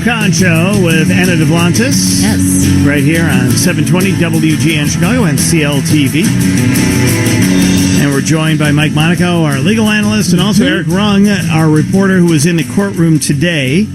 Con Show with Anna DeBlantis. Yes. Right here on 720 WGN Chicago and CLTV. And we're joined by Mike Monaco, our legal analyst, and also Eric Rung, our reporter who was in the courtroom today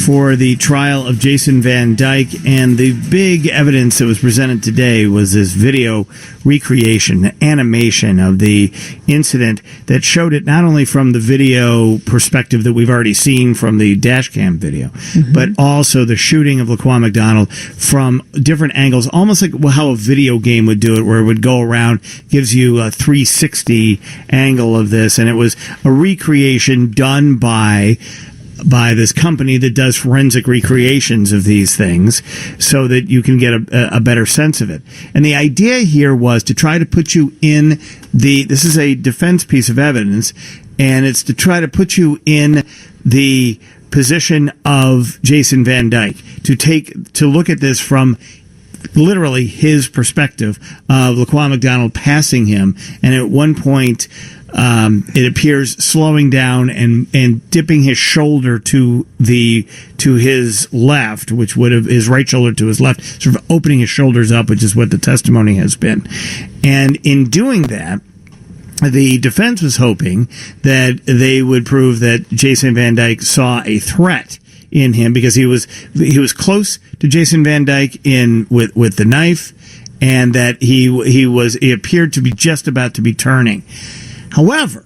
for the trial of Jason Van Dyke. And the big evidence that was presented today was this video recreation, animation of the incident that showed it not only from the video perspective that we've already seen from the dash cam video, but also the shooting of Laquan McDonald from different angles, almost like how a video game would do it, where it would go around, gives you a 360 angle of this. And it was a recreation done by this company that does forensic recreations of these things so that you can get a better sense of it. And the idea here was to try to put you in this is a defense piece of evidence, and it's to try to put you in the position of Jason Van Dyke, to look at this from literally his perspective of Laquan McDonald passing him, and at one point it appears slowing down and dipping his shoulder to his left, which would have his right shoulder to his left, sort of opening his shoulders up, which is what the testimony has been. And in doing that, the defense was hoping that they would prove that Jason Van Dyke saw a threat in him because he was close to Jason Van Dyke with the knife, and that he appeared to be just about to be turning. However,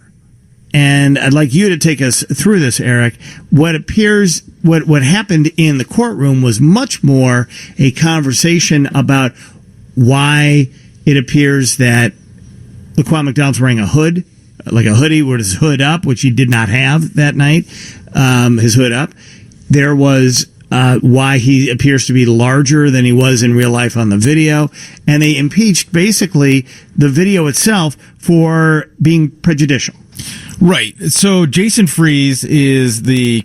and I'd like you to take us through this, Eric, what happened in the courtroom was much more a conversation about why it appears that Laquan McDonald's wearing a hood, like a hoodie with his hood up, which he did not have that night, his hood up. There was why he appears to be larger than he was in real life on the video. And they impeached basically the video itself for being prejudicial. Right. So Jason Freeze is the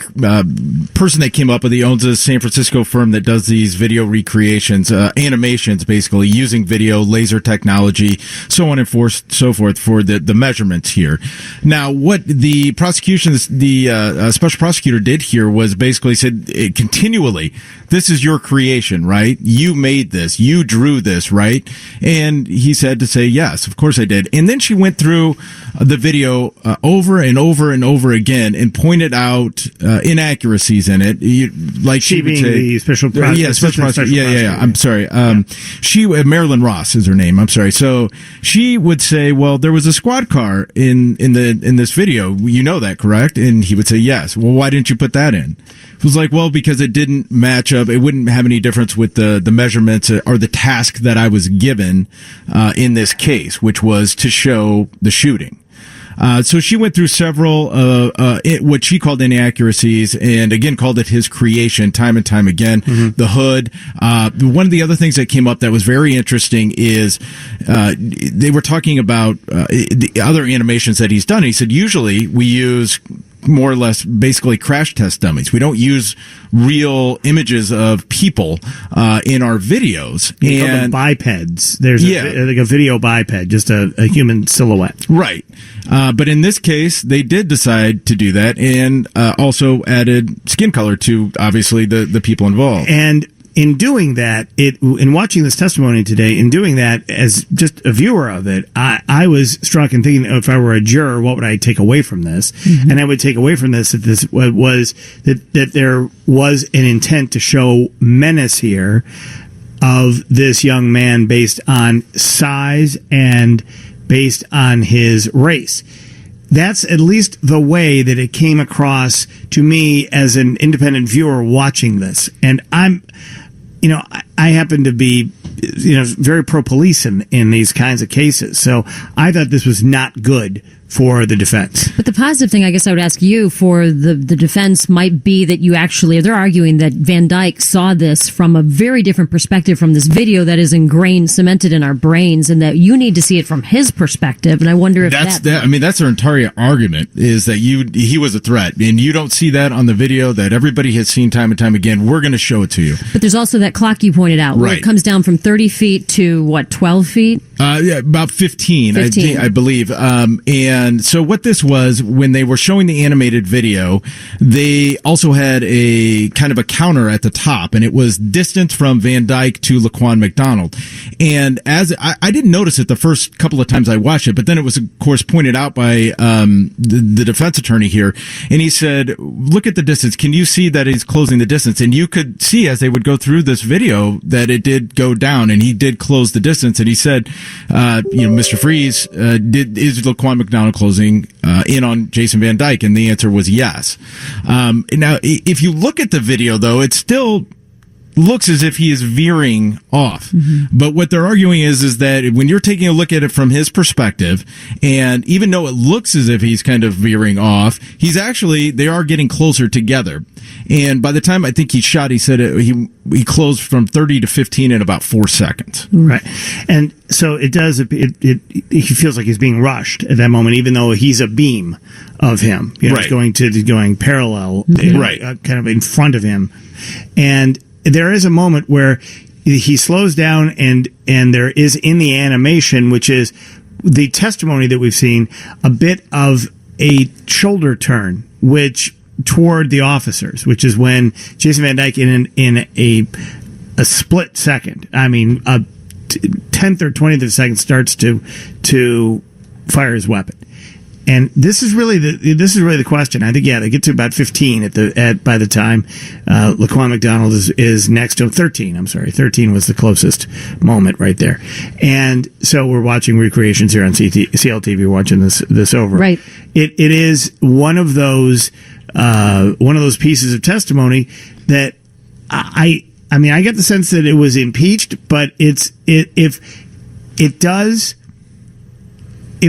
person that came up with. He owns a San Francisco firm that does these video recreations, animations, basically using video, laser technology, so on and so forth for the measurements here. Now, what the prosecution, the special prosecutor did here was basically said continually, this is your creation, right? You made this. You drew this, right? And he said to say, yes, of course I did. And then she went through the video over and over and over again and pointed out inaccuracies in it. Like she would say, the special prosecutor. Special prosecutor. Yeah. I'm sorry. Marilyn Ross is her name. I'm sorry. So she would say, well, there was a squad car in this video. You know that, correct? And he would say, yes. Well, why didn't you put that in? It was like, well, because it didn't match up. It wouldn't have any difference with the measurements or the task that I was given in this case, which was to show the shooting. So she went through several, what she called inaccuracies, and again called it his creation time and time again. The hood. One of the other things that came up that was very interesting is, they were talking about, the other animations that he's done. He said, usually we use more or less basically crash test dummies. We don't use real images of people in our videos. And bipeds. There's like a video biped, just a human silhouette. Right. But in this case, they did decide to do that and also added skin color to, obviously, the people involved. And in doing that, in watching this testimony today, in doing that as just a viewer of it, I was struck in thinking, if I were a juror, what would I take away from this? And I would take away from this that there was an intent to show menace here of this young man based on size and based on his race. That's at least the way that it came across to me as an independent viewer watching this. And I happen to be, very pro-police in these kinds of cases. So I thought this was not good for the defense. But the positive thing, I guess I would ask you for the defense might be that they're arguing that Van Dyke saw this from a very different perspective from this video that is ingrained, cemented in our brains, and that you need to see it from his perspective. And I wonder if that's their entire argument is that he was a threat, and you don't see that on the video that everybody has seen time and time again. We're going to show it to you. But there's also that clock you pointed out where it comes down from 30 feet to 12 feet? Yeah, about 15, 15. I believe. And so what this was, when they were showing the animated video, they also had a kind of a counter at the top, and it was distance from Van Dyke to Laquan McDonald. And as I didn't notice it the first couple of times I watched it, but then it was, of course, pointed out by the defense attorney here, and he said, look at the distance. Can you see that he's closing the distance? And you could see as they would go through this video that it did go down, and he did close the distance, and he said, Mr. Freeze, is Laquan McDonald closing in on Jason Van Dyke? And the answer was yes. Now, if you look at the video, though, it still looks as if he is veering off. Mm-hmm. But what they're arguing is that when you're taking a look at it from his perspective, and even though it looks as if he's kind of veering off, they are getting closer together. And by the time I think he shot, he said he closed from 30 to 15 in about 4 seconds. Right. And so it does, he feels like he's being rushed at that moment, even though he's a beam of him. Right. He's going parallel, right. Kind of in front of him. And there is a moment where he slows down, and there is in the animation, which is the testimony that we've seen, a bit of a shoulder turn, which toward the officers, which is when Jason Van Dyke in a split second, I mean, a 10th or 20th of a second, starts to fire his weapon. And this is really the question. I think, they get to about 15 by the time Laquan McDonald is next to him. 13. I'm sorry, 13 was the closest moment right there. And so we're watching recreations here on CLTV. We're watching this over. Right. It is one of those pieces of testimony that I get the sense that it was impeached, but if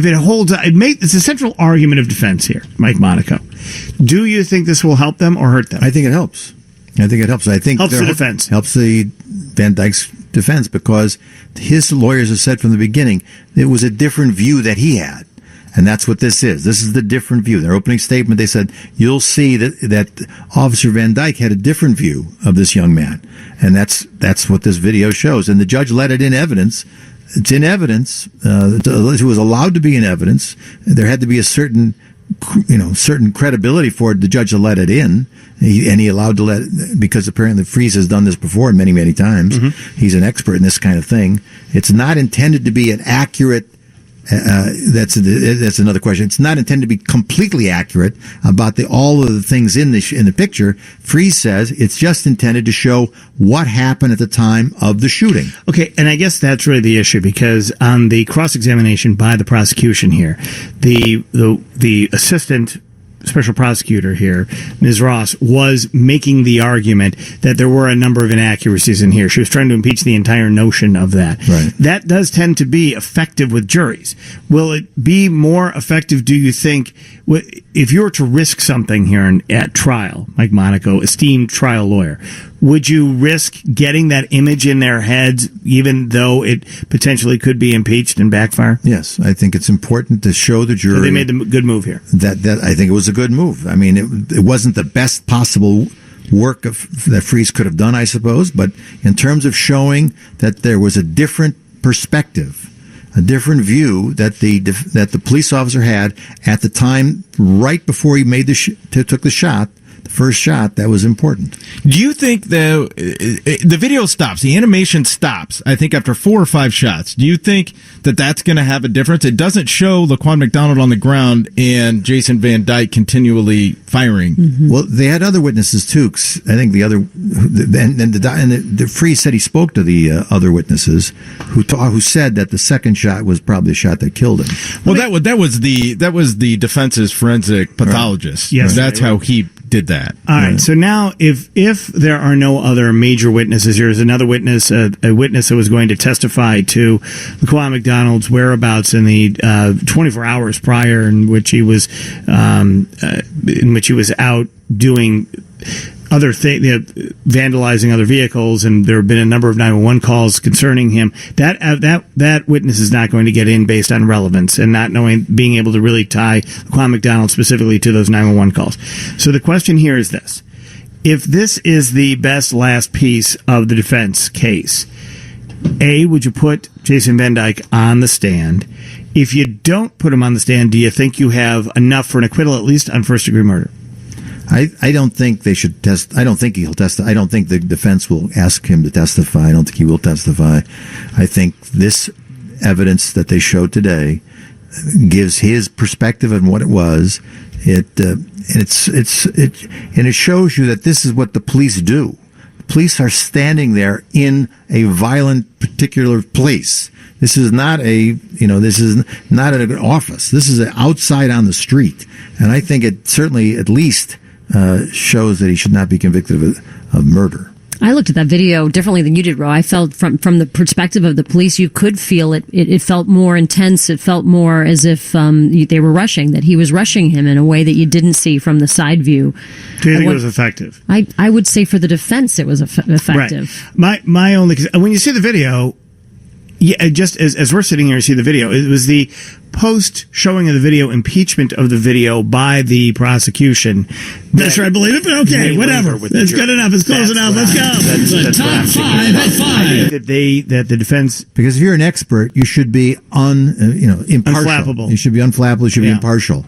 it holds, it's a central argument of defense here, Mike Monaco. Do you think this will help them or hurt them? I think it helps. I think helps the defense. Helps the Van Dyke's defense, because his lawyers have said from the beginning it was a different view that he had. And that's what this is. This is the different view. Their opening statement, they said, you'll see that Officer Van Dyke had a different view of this young man. And that's what this video shows. And the judge let it in evidence. It's in evidence. It was allowed to be in evidence. There had to be a certain credibility for the judge to let it in. And he allowed to let it, because apparently Freeze has done this before many, many times. Mm-hmm. He's an expert in this kind of thing. It's not intended to be an accurate. That's another question. It's not intended to be completely accurate about all of the things in the picture. Freeze says it's just intended to show what happened at the time of the shooting. Okay, and I guess that's really the issue, because on the cross-examination by the prosecution here, the assistant special prosecutor here, Ms. Ross, was making the argument that there were a number of inaccuracies in here. She was trying to impeach the entire notion of that. Right. That does tend to be effective with juries. Will it be more effective, do you think, if you were to risk something here at trial, Mike Monaco, esteemed trial lawyer, would you risk getting that image in their heads, even though it potentially could be impeached and backfire? Yes, I think it's important to show the jury. So they made the good move here. That I think it was a good move. I mean, it wasn't the best possible work that Freeze could have done, I suppose, but in terms of showing that there was a different perspective, a different view that the police officer had at the time, right before he made took the shot. The first shot, that was important. Do you think the video stops, the animation stops, I think after 4 or 5 shots? Do you think that's going to have a difference? It doesn't show Laquan McDonald on the ground and Jason Van Dyke continually firing. Mm-hmm. Well, they had other witnesses too. I think the Freeze said he spoke to the other witnesses who said that the second shot was probably the shot that killed him. Well, that was the defense's forensic pathologist. Right. Yes, that's how he did that. All right. So now, if there are no other major witnesses, here's another witness, a witness that was going to testify to Laquan McDonald's whereabouts in the 24 hours prior, in which he was out doing other things, vandalizing other vehicles, and there have been a number of 911 calls concerning him. That witness is not going to get in based on relevance and not being able to really tie Laquan McDonald specifically to those 911 calls. So the question here is this: if this is the best last piece of the defense case, A, would you put Jason Van Dyke on the stand? If you don't put him on the stand, do you think you have enough for an acquittal, at least on first-degree murder? I don't think they should test. I don't think he'll testify. I don't think the defense will ask him to testify. I don't think he will testify. I think this evidence that they showed today gives his perspective on what it was. It shows you that this is what the police do. The police are standing there in a violent particular place. This is not this is not an office. This is outside on the street. And I think it certainly at least shows that he should not be convicted of murder. I looked at that video differently than you did, Ro. I felt from the perspective of the police, you could feel it. It felt more intense. It felt more as if they were rushing, that he was rushing him in a way that you didn't see from the side view. Do you think it was effective? I would say for the defense, it was effective. Right. My only, when you see the video, yeah, just as we're sitting here and see the video, it was the post showing of the video, impeachment of the video by the prosecution. That's right, I believe it, but okay, whatever. That's good enough. It's close enough. Let's go. That's top 5 at 5. That the defense, because if you're an expert, you should be impartial. Unflappable. You should be unflappable. You should be impartial.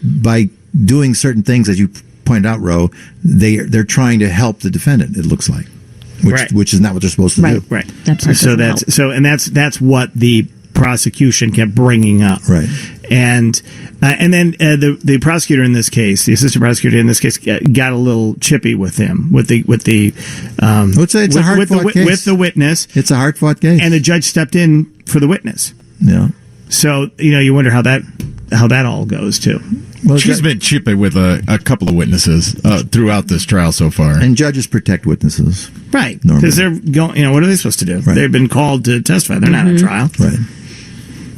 By doing certain things, as you pointed out, Ro, they're trying to help the defendant. It looks like. Which is not what they're supposed to do. Right. That's what the prosecution kept bringing up. Right. And then the prosecutor in this case, the assistant prosecutor in this case, got a little chippy with him with the it's a hard-fought case with the witness. It's a hard-fought case, and the judge stepped in for the witness. Yeah. So you wonder how that all goes too. Well, she's been chippy with a couple of witnesses throughout this trial so far. And judges protect witnesses. Right. Because they're going, what are they supposed to do? Right. They've been called to testify. They're not at trial. Right.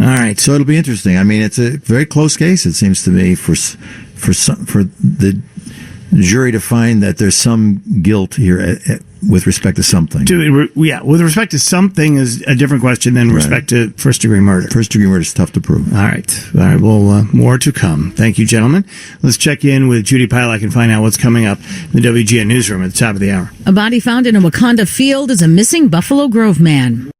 All right. So it'll be interesting. I mean, it's a very close case, it seems to me, for the jury to find that there's some guilt here with respect to something. With respect to something is a different question than respect to first-degree murder. First-degree murder is tough to prove. All right. Well, more to come. Thank you, gentlemen. Let's check in with Judy Pilak and find out what's coming up in the WGN newsroom at the top of the hour. A body found in a Wakanda field is a missing Buffalo Grove man.